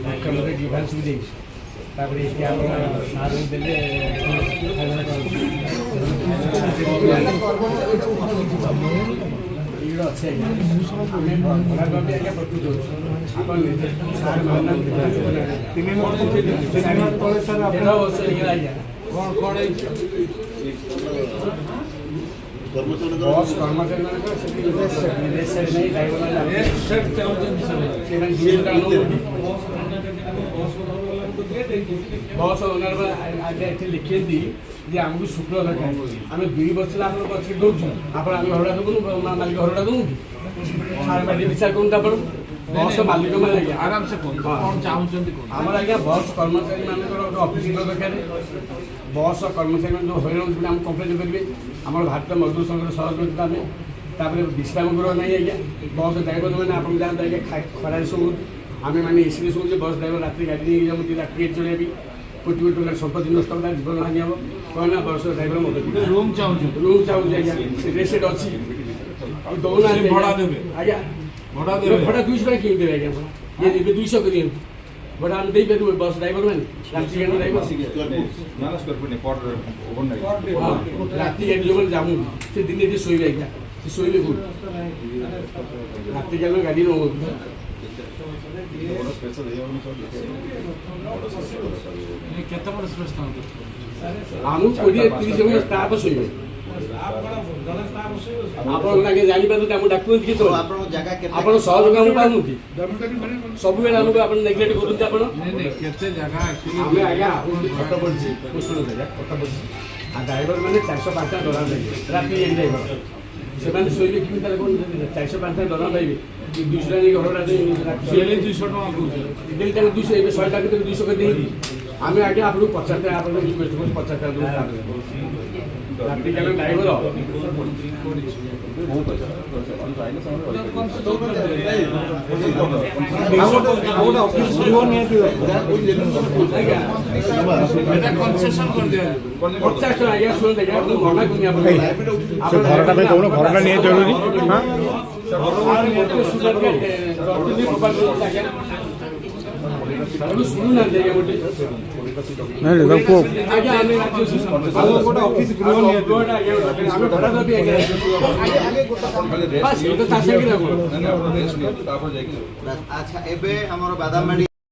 मुख्यमंत्री डिभांस भी देश सारे देले अच्छे बस कर्मचारी बस ओनर आगे लिखे दी जे आमको शुक्ल दरकार आम 2 वर्ष आप बच्चे दौर आप घरटा दूँ मालिक घरटा दूँ कि विचार करूँ बस मालिक मैंने आराम से आम आज्ञा बस कर्मचारी मान अफिस दरकार बस कर्मचारी जो हईराण आम कम्प्लेन करेंगे आम भारतीय मजदूर संघ सहयोगिता आम विश्राम गृह नहीं आज्ञा बस ड्राइवर मैंने आप जाते आज्ञा खरा सब आम मैंने एसी शुणुचे बस ड्राइवर रात गाड़ी नहीं जाऊँगी रात चलि कोटी कोटी टकर संपत्ति नष्ट होगा जीवन हानि हम कहना बस ड्राइवर मत रूम चाहूँ आज्ञा रेसेट अच्छी दौना आज्ञा भड़ा 200 टका किन देवे आज्ञा ये 200 कर भड़ा हम दे पारू बस ड्राइवर मैंने रात गाड़ी ड्राइवर रात गाड़ी जो जाऊँ से दिन ये शोबे आज्ञा शोबे कौन रात गाड़ी न आम 20-30 जन स्टाफ शोबे आप जापारे डाक आप सहयोग आम पाऊँ सब आमको आप नेग्लेक्ट करें आज्ञा खत पड़ी शुणु खत पड़ी ड्राइवर मैंने 405 डॉलर देंगे रात ड्राइवर से शोबे कि 405 डॉलर पाइबे 200 घर 200 टका 200 100 टका 200 कर दी आम आज्ञा आपको 50 टका आप रिक्वेस्ट कर 50 टका रात ड्राइवर अच्छा एबे हमर बादाम